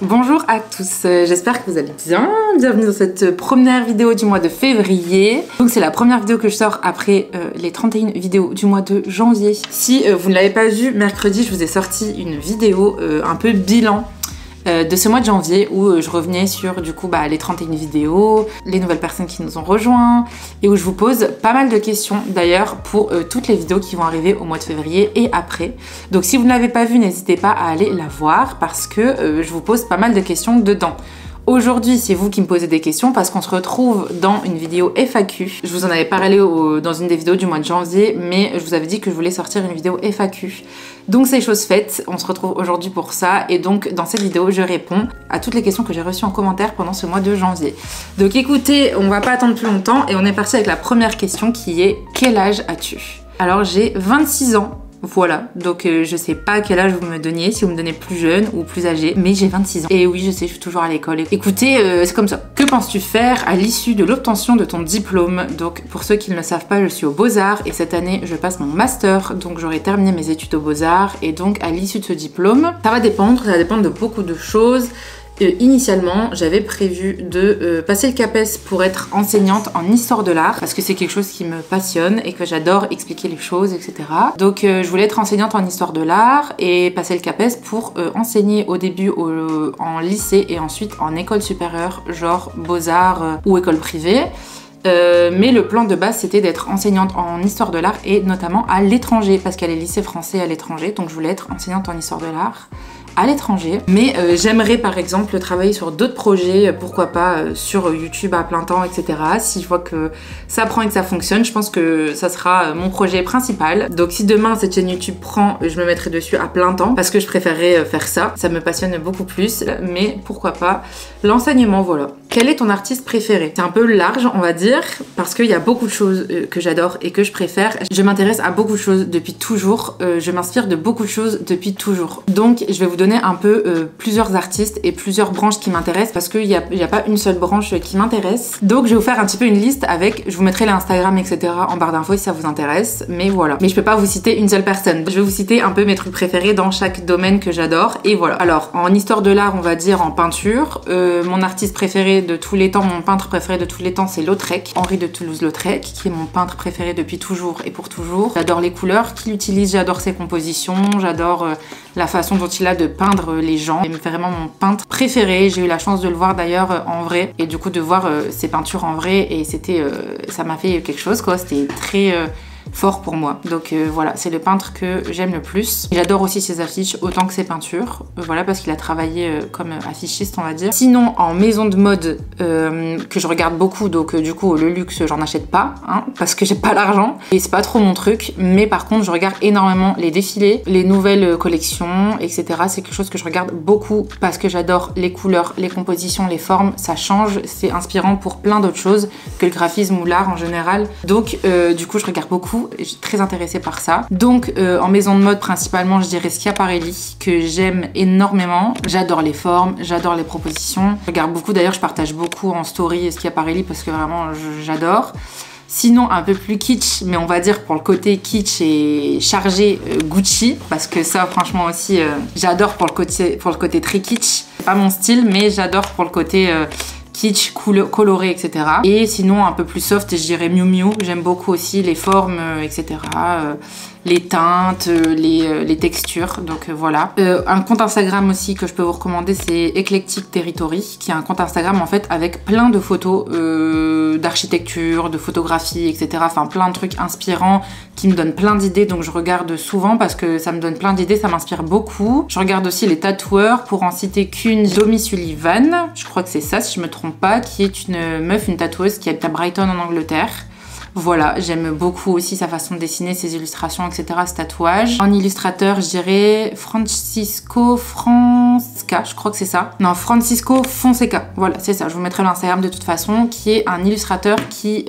Bonjour à tous, j'espère que vous allez bien. Bienvenue dans cette première vidéo du mois de février. Donc c'est la première vidéo que je sors après les 31 vidéos du mois de janvier. Si vous ne l'avez pas vu, mercredi je vous ai sorti une vidéo un peu bilan de ce mois de janvier où je revenais sur du coup les 31 vidéos, les nouvelles personnes qui nous ont rejoints et où je vous pose pas mal de questions d'ailleurs pour toutes les vidéos qui vont arriver au mois de février et après. Donc si vous ne l'avez pas vue, n'hésitez pas à aller la voir parce que je vous pose pas mal de questions dedans. Aujourd'hui, c'est vous qui me posez des questions parce qu'on se retrouve dans une vidéo FAQ. Je vous en avais parlé dans une des vidéos du mois de janvier, mais je vous avais dit que je voulais sortir une vidéo FAQ. Donc c'est chose faite, on se retrouve aujourd'hui pour ça et donc dans cette vidéo, je réponds à toutes les questions que j'ai reçues en commentaire pendant ce mois de janvier. Donc écoutez, on va pas attendre plus longtemps et on est parti avec la première question qui est « Quel âge as-tu » Alors j'ai 26 ans. Voilà, donc je sais pas quel âge vous me donniez, si vous me donnez plus jeune ou plus âgé, mais j'ai 26 ans. Et oui, je sais, je suis toujours à l'école. Écoutez, c'est comme ça. Que penses-tu faire à l'issue de l'obtention de ton diplôme? Donc pour ceux qui ne le savent pas, je suis aux Beaux-Arts et cette année, je passe mon master, donc j'aurai terminé mes études aux Beaux-Arts et donc à l'issue de ce diplôme, ça va dépendre de beaucoup de choses. Initialement, j'avais prévu de passer le CAPES pour être enseignante en histoire de l'art parce que c'est quelque chose qui me passionne et que j'adore expliquer les choses, etc. Donc je voulais être enseignante en histoire de l'art et passer le CAPES pour enseigner au début en lycée et ensuite en école supérieure, genre Beaux-Arts ou école privée. Mais le plan de base c'était d'être enseignante en histoire de l'art et notamment à l'étranger parce qu'il y a les lycées français à l'étranger, donc je voulais être enseignante en histoire de l'art à l'étranger. Mais j'aimerais par exemple travailler sur d'autres projets, pourquoi pas sur YouTube à plein temps, etc. Si je vois que ça prend et que ça fonctionne, je pense que ça sera mon projet principal. Donc si demain cette chaîne YouTube prend, je me mettrai dessus à plein temps parce que je préférerais faire ça. Ça me passionne beaucoup plus, mais pourquoi pas l'enseignement, voilà. Quel est ton artiste préféré? C'est un peu large, on va dire, parce qu'il y a beaucoup de choses que j'adore et que je préfère. Je m'intéresse à beaucoup de choses depuis toujours. Je m'inspire de beaucoup de choses depuis toujours. Donc, je vais vous donner un peu plusieurs artistes et plusieurs branches qui m'intéressent parce qu'il n'y a pas une seule branche qui m'intéresse. Donc, je vais vous faire un petit peu une liste avec, je vous mettrai l'Instagram, etc. en barre d'infos si ça vous intéresse. Mais voilà. Mais je peux pas vous citer une seule personne. Je vais vous citer un peu mes trucs préférés dans chaque domaine que j'adore. Et voilà. Alors, en histoire de l'art, on va dire en peinture. Mon artiste préféré de tous les temps, mon peintre préféré de tous les temps, c'est Lautrec, Henri de Toulouse-Lautrec, qui est mon peintre préféré depuis toujours et pour toujours. J'adore les couleurs qu'il utilise, j'adore ses compositions, j'adore la façon dont il a de peindre les gens. C'est vraiment mon peintre préféré. J'ai eu la chance de le voir d'ailleurs en vrai et du coup de voir ses peintures en vrai et c'était, ça m'a fait quelque chose quoi. C'était très fort pour moi. Donc voilà, c'est le peintre que j'aime le plus. J'adore aussi ses affiches autant que ses peintures. Voilà, parce qu'il a travaillé comme affichiste, on va dire. Sinon, en maison de mode, que je regarde beaucoup, donc du coup, le luxe, j'en achète pas, hein, parce que j'ai pas l'argent. Et c'est pas trop mon truc. Mais par contre, je regarde énormément les défilés, les nouvelles collections, etc. C'est quelque chose que je regarde beaucoup parce que j'adore les couleurs, les compositions, les formes. Ça change, c'est inspirant pour plein d'autres choses que le graphisme ou l'art en général. Donc, du coup, je regarde beaucoup. Je suis très intéressée par ça. Donc en maison de mode principalement je dirais Schiaparelli que j'aime énormément. J'adore les formes, j'adore les propositions. Je regarde beaucoup, d'ailleurs je partage beaucoup en story Schiaparelli parce que vraiment j'adore. Sinon un peu plus kitsch, mais on va dire pour le côté kitsch et chargé, Gucci, parce que ça franchement aussi j'adore pour le côté très kitsch. C'est pas mon style mais j'adore pour le côté kitsch, coloré, etc. Et sinon un peu plus soft, je dirais Miu Miu. J'aime beaucoup aussi les formes, etc. Les teintes, les textures, donc voilà. Un compte Instagram aussi que je peux vous recommander, c'est Eclectic Territory, qui est un compte Instagram en fait avec plein de photos d'architecture, de photographie, etc. Enfin plein de trucs inspirants qui me donnent plein d'idées, donc je regarde souvent parce que ça me donne plein d'idées, ça m'inspire beaucoup. Je regarde aussi les tatoueurs, pour en citer qu'une, Domi Sullivan, je crois que c'est ça si je me trompe pas, qui est une meuf, une tatoueuse qui habite à Brighton en Angleterre. Voilà, j'aime beaucoup aussi sa façon de dessiner, ses illustrations, etc., ce tatouage. En illustrateur, je dirais Francisco Fonseca, je crois que c'est ça. Non, Francisco Fonseca, voilà, c'est ça. Je vous mettrai l'Instagram de toute façon, qui est un illustrateur qui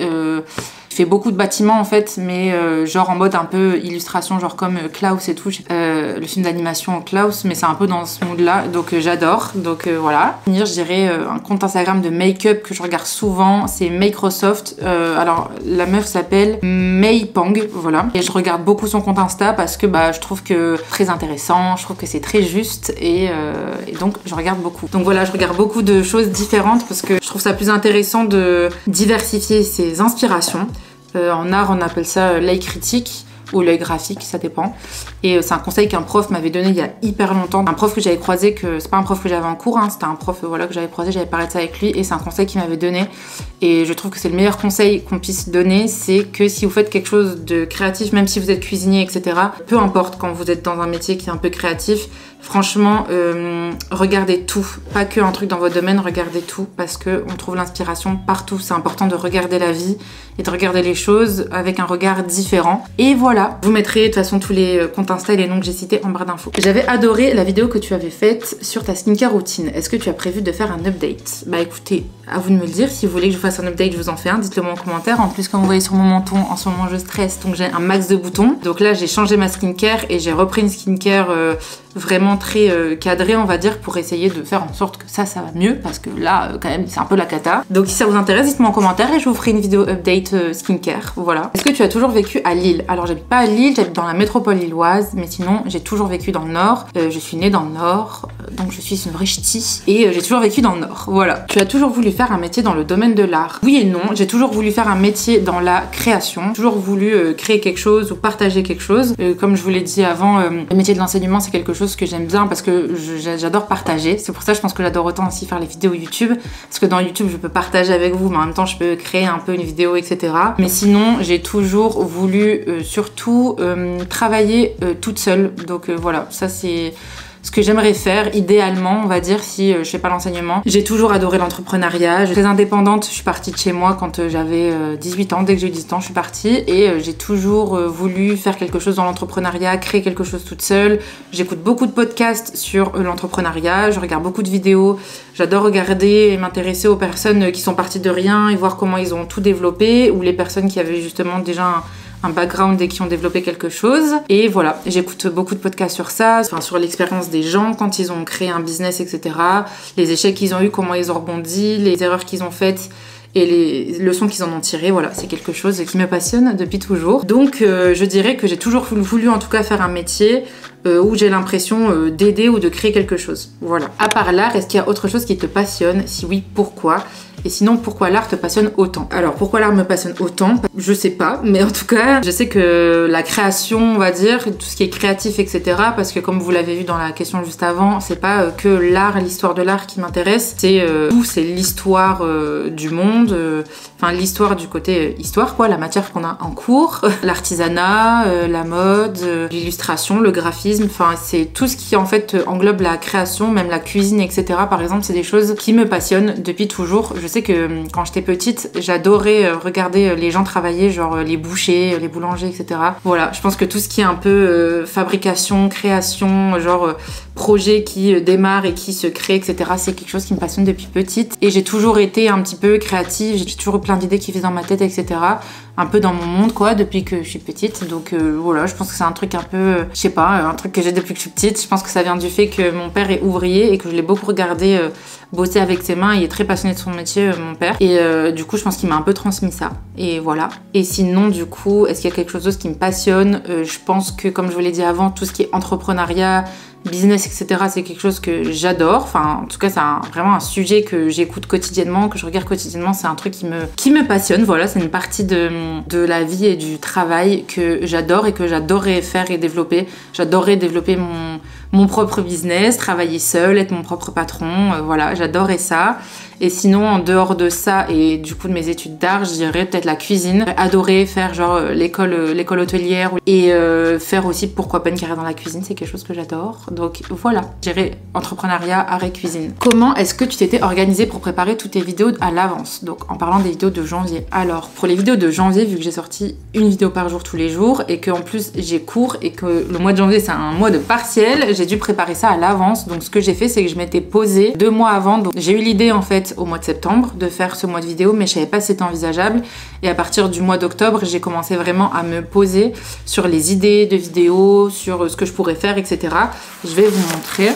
Je fais beaucoup de bâtiments en fait, mais genre en mode un peu illustration, genre comme Klaus et tout, le film d'animation Klaus, mais c'est un peu dans ce mood-là, donc j'adore. Donc voilà. Pour finir, je dirais un compte Instagram de make-up que je regarde souvent, c'est Microsoft. Alors la meuf s'appelle Mei Pang, voilà. Et je regarde beaucoup son compte Insta parce que bah je trouve que très intéressant, je trouve que c'est très juste et donc je regarde beaucoup. Donc voilà, je regarde beaucoup de choses différentes parce que je trouve ça plus intéressant de diversifier ses inspirations. En art, on appelle ça l'œil critique ou l'œil graphique, ça dépend. Et c'est un conseil qu'un prof m'avait donné il y a hyper longtemps. Un prof que j'avais croisé, que c'est pas un prof que j'avais en cours, hein, c'était un prof voilà, que j'avais croisé, j'avais parlé de ça avec lui et c'est un conseil qu'il m'avait donné. Et je trouve que c'est le meilleur conseil qu'on puisse donner, c'est que si vous faites quelque chose de créatif, même si vous êtes cuisinier, etc., peu importe quand vous êtes dans un métier qui est un peu créatif, franchement, regardez tout. Pas que un truc dans votre domaine, regardez tout parce qu'on trouve l'inspiration partout. C'est important de regarder la vie et de regarder les choses avec un regard différent. Et voilà, je vous mettrai de toute façon tous les comptes Insta et les noms que j'ai cités en barre d'infos. J'avais adoré la vidéo que tu avais faite sur ta skincare routine. Est-ce que tu as prévu de faire un update? Bah écoutez, à vous de me le dire. Si vous voulez que je fasse un update, je vous en fais un. Dites-le moi en commentaire. En plus, comme vous voyez sur mon menton, en ce moment je stresse, donc j'ai un max de boutons. Donc là, j'ai changé ma skincare et j'ai repris une skincare vraiment très cadrée, on va dire, pour essayer de faire en sorte que ça va mieux, parce que là, quand même, c'est un peu la cata. Donc si ça vous intéresse, dites-moi en commentaire et je vous ferai une vidéo update skincare, voilà. Est-ce que tu as toujours vécu à Lille? Alors j'habite pas à Lille, j'habite dans la métropole lilloise, mais sinon j'ai toujours vécu dans le Nord. Je suis née dans le Nord, donc je suis une vraie ch'ti, et j'ai toujours vécu dans le Nord, voilà. Tu as toujours voulu faire un métier dans le domaine de l'art? Oui et non, j'ai toujours voulu faire un métier dans la création, toujours voulu créer quelque chose ou partager quelque chose. Comme je vous l'ai dit avant, le métier de l'enseignement c'est quelque chose que j'aime bien parce que j'adore partager. C'est pour ça je pense que j'adore autant aussi faire les vidéos YouTube, parce que dans YouTube je peux partager avec vous, mais en même temps je peux créer un peu une vidéo, etc. Mais sinon j'ai toujours voulu surtout travailler toute seule. Donc voilà, ça c'est ce que j'aimerais faire idéalement, on va dire, si je fais pas l'enseignement. J'ai toujours adoré l'entrepreneuriat. Je suis très indépendante, je suis partie de chez moi quand j'avais 18 ans. Dès que j'ai eu 18 ans, je suis partie et j'ai toujours voulu faire quelque chose dans l'entrepreneuriat, créer quelque chose toute seule. J'écoute beaucoup de podcasts sur l'entrepreneuriat, je regarde beaucoup de vidéos. J'adore regarder et m'intéresser aux personnes qui sont parties de rien et voir comment ils ont tout développé, ou les personnes qui avaient justement déjà un background et qui ont développé quelque chose. Et voilà, j'écoute beaucoup de podcasts sur ça, enfin sur l'expérience des gens quand ils ont créé un business, etc. Les échecs qu'ils ont eu, comment ils ont rebondi, les erreurs qu'ils ont faites et les leçons qu'ils en ont tirées. Voilà, c'est quelque chose qui me passionne depuis toujours. Donc je dirais que j'ai toujours voulu en tout cas faire un métier où j'ai l'impression d'aider ou de créer quelque chose. Voilà. À part l'art, est-ce qu'il y a autre chose qui te passionne? Si oui, pourquoi? Et sinon, pourquoi l'art te passionne autant? Alors, pourquoi l'art me passionne autant? Je sais pas, mais en tout cas, je sais que la création, on va dire, tout ce qui est créatif, etc., parce que comme vous l'avez vu dans la question juste avant, c'est pas que l'art, l'histoire de l'art qui m'intéresse, c'est tout, c'est l'histoire du monde, enfin l'histoire du côté histoire, quoi, la matière qu'on a en cours, l'artisanat, la mode, l'illustration, le graphisme, enfin c'est tout ce qui en fait englobe la création, même la cuisine, etc. Par exemple, c'est des choses qui me passionnent depuis toujours. Je sais que quand j'étais petite, j'adorais regarder les gens travailler, genre les bouchers, les boulangers, etc. Voilà, je pense que tout ce qui est un peu fabrication, création, genre projet qui démarre et qui se crée, etc. c'est quelque chose qui me passionne depuis petite. Et j'ai toujours été un petit peu créative, j'ai toujours eu plein d'idées qui faisaient dans ma tête, etc. Un peu dans mon monde, quoi, depuis que je suis petite. Donc voilà, je pense que c'est un truc un peu, je sais pas, un truc que j'ai depuis que je suis petite. Je pense que ça vient du fait que mon père est ouvrier et que je l'ai beaucoup regardé bosser avec ses mains. Il est très passionné de son métier, mon père. Et du coup, je pense qu'il m'a un peu transmis ça. Et voilà. Et sinon, du coup, est-ce qu'il y a quelque chose d'autre qui me passionne? Je pense que, comme je vous l'ai dit avant, tout ce qui est entrepreneuriat, business, etc., c'est quelque chose que j'adore. Enfin, en tout cas, c'est vraiment un sujet que j'écoute quotidiennement, que je regarde quotidiennement. C'est un truc qui me passionne. Voilà, c'est une partie de la vie et du travail que j'adore et que j'adorerais faire et développer. J'adorerais développer mon propre business, travailler seule, être mon propre patron. Voilà, j'adorerais ça. Et sinon, en dehors de ça et du coup de mes études d'art, je dirais peut-être la cuisine. Adorer faire genre l'école hôtelière et faire aussi pourquoi pas une carrière dans la cuisine, c'est quelque chose que j'adore. Donc voilà, je dirais entrepreneuriat, art et cuisine. Comment est-ce que tu t'étais organisée pour préparer toutes tes vidéos à l'avance? Donc en parlant des vidéos de janvier. Alors pour les vidéos de janvier, vu que j'ai sorti une vidéo par jour tous les jours et qu'en plus j'ai cours et que le mois de janvier c'est un mois de partiel, j'ai dû préparer ça à l'avance. Donc ce que j'ai fait, c'est que je m'étais posée 2 mois avant. Donc j'ai eu l'idée en fait au mois de septembre de faire ce mois de vidéo, mais je savais pas si c'était envisageable. Et à partir du mois d'octobre, j'ai commencé vraiment à me poser sur les idées de vidéos, sur ce que je pourrais faire, etc. Je vais vous montrer.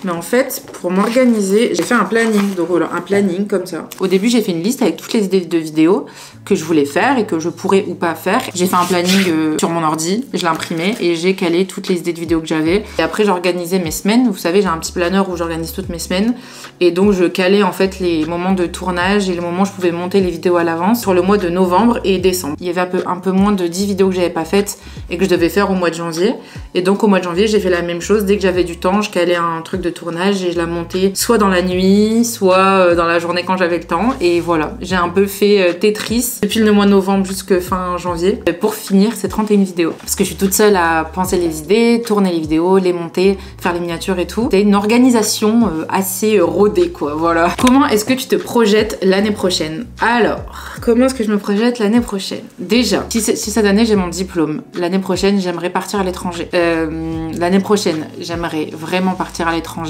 Mais en fait, pour m'organiser, j'ai fait un planning. Donc voilà, un planning comme ça. Au début, j'ai fait une liste avec toutes les idées de vidéos que je voulais faire et que je pourrais ou pas faire. J'ai fait un planning sur mon ordi, je l'ai imprimé et j'ai calé toutes les idées de vidéos que j'avais. Et après, j'ai organisé mes semaines. Vous savez, j'ai un petit planeur où j'organise toutes mes semaines. Et donc, je calais en fait les moments de tournage et les moments où je pouvais monter les vidéos à l'avance sur le mois de novembre et décembre. Il y avait un peu moins de 10 vidéos que j'avais pas faites et que je devais faire au mois de janvier. Et donc, au mois de janvier, j'ai fait la même chose. Dès que j'avais du temps, je calais un truc de tournage et je la montais soit dans la nuit, soit dans la journée quand j'avais le temps. Et voilà, j'ai un peu fait Tetris depuis le mois de novembre jusqu'à fin janvier pour finir ces 31 vidéos. Parce que je suis toute seule à penser les idées, tourner les vidéos, les monter, faire les miniatures et tout. C'est une organisation assez rodée quoi, voilà. Comment est-ce que tu te projettes l'année prochaine? Alors, comment est-ce que je me projette l'année prochaine? Déjà, si cette année j'ai mon diplôme, l'année prochaine j'aimerais partir à l'étranger. L'année prochaine j'aimerais vraiment partir à l'étranger.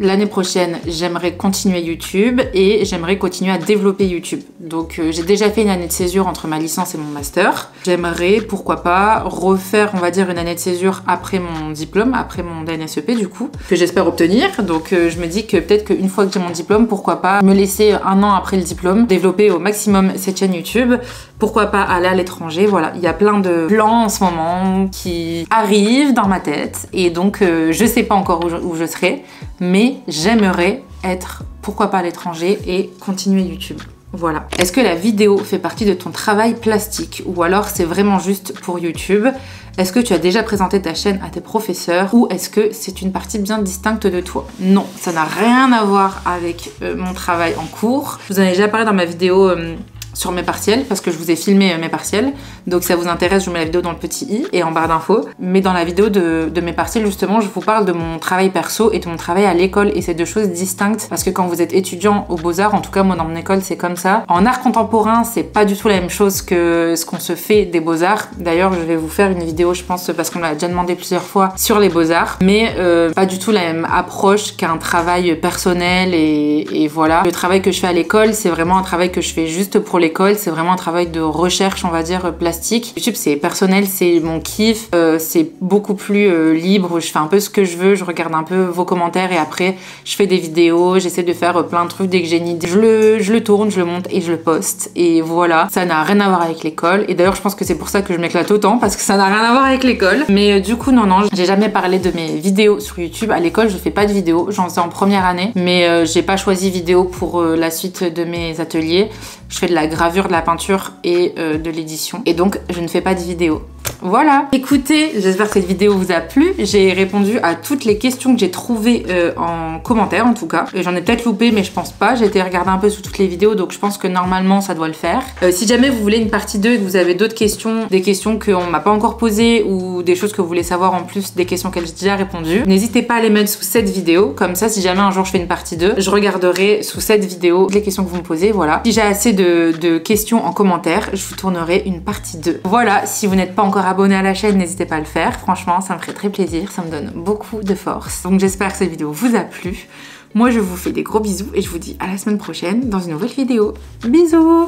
L'année prochaine, j'aimerais continuer YouTube et j'aimerais continuer à développer YouTube. Donc j'ai déjà fait une année de césure entre ma licence et mon master. J'aimerais, pourquoi pas, refaire, on va dire, une année de césure après mon diplôme, après mon DNSEP du coup, que j'espère obtenir. Donc je me dis que peut-être qu'une fois que j'ai mon diplôme, pourquoi pas me laisser 1 an après le diplôme, développer au maximum cette chaîne YouTube. Pourquoi pas aller à l'étranger, voilà. Il y a plein de plans en ce moment qui arrivent dans ma tête et donc je sais pas encore où je serai, mais j'aimerais être, pourquoi pas à l'étranger et continuer YouTube. Voilà. Est-ce que la vidéo fait partie de ton travail plastique ou alors c'est vraiment juste pour YouTube? Est-ce que tu as déjà présenté ta chaîne à tes professeurs ou est-ce que c'est une partie bien distincte de toi? Non, ça n'a rien à voir avec mon travail en cours. Je vous en ai déjà parlé dans ma vidéo sur mes partiels parce que je vous ai filmé mes partiels. Donc si ça vous intéresse, je vous mets la vidéo dans le petit i et en barre d'infos. Mais dans la vidéo de mes partiels, justement, je vous parle de mon travail perso et de mon travail à l'école et c'est 2 choses distinctes parce que quand vous êtes étudiant aux Beaux-Arts, en tout cas moi dans mon école c'est comme ça. En art contemporain, c'est pas du tout la même chose que ce qu'on se fait des Beaux-Arts. D'ailleurs, je vais vous faire une vidéo, je pense, parce qu'on me l'a déjà demandé plusieurs fois sur les Beaux-Arts. Mais pas du tout la même approche qu'un travail personnel et voilà. Le travail que je fais à l'école, c'est vraiment un travail que je fais juste pour l'école, c'est vraiment un travail de recherche, on va dire, plastique. YouTube, c'est personnel, c'est mon kiff, c'est beaucoup plus libre, je fais un peu ce que je veux, je regarde un peu vos commentaires et après, je fais des vidéos, j'essaie de faire plein de trucs dès que j'ai une idée. Je le tourne, je le monte et je le poste. Et voilà, ça n'a rien à voir avec l'école. Et d'ailleurs, je pense que c'est pour ça que je m'éclate autant, parce que ça n'a rien à voir avec l'école. Mais du coup, non, j'ai jamais parlé de mes vidéos sur YouTube. À l'école, je fais pas de vidéos, j'en faisais en première année, mais j'ai pas choisi vidéo pour la suite de mes ateliers. Je fais de la gravure, de la peinture et de l'édition. Et donc, je ne fais pas de vidéo. Voilà. Écoutez, j'espère que cette vidéo vous a plu. J'ai répondu à toutes les questions que j'ai trouvées en commentaire, en tout cas. J'en ai peut-être loupé, mais je pense pas. J'ai été regarder un peu sous toutes les vidéos, donc je pense que normalement, ça doit le faire. Si jamais vous voulez une partie 2 et que vous avez d'autres questions, des questions qu'on m'a pas encore posées ou des choses que vous voulez savoir en plus des questions auxquelles j'ai déjà répondu, n'hésitez pas à les mettre sous cette vidéo. Comme ça, si jamais un jour je fais une partie 2, je regarderai sous cette vidéo les questions que vous me posez, voilà. Si j'ai assez de questions en commentaire, je vous tournerai une partie 2. Voilà, si vous n'êtes pas encore abonné à la chaîne, n'hésitez pas à le faire. Franchement, ça me ferait très plaisir, ça me donne beaucoup de force. Donc j'espère que cette vidéo vous a plu. Moi, je vous fais des gros bisous et je vous dis à la semaine prochaine dans une nouvelle vidéo. Bisous!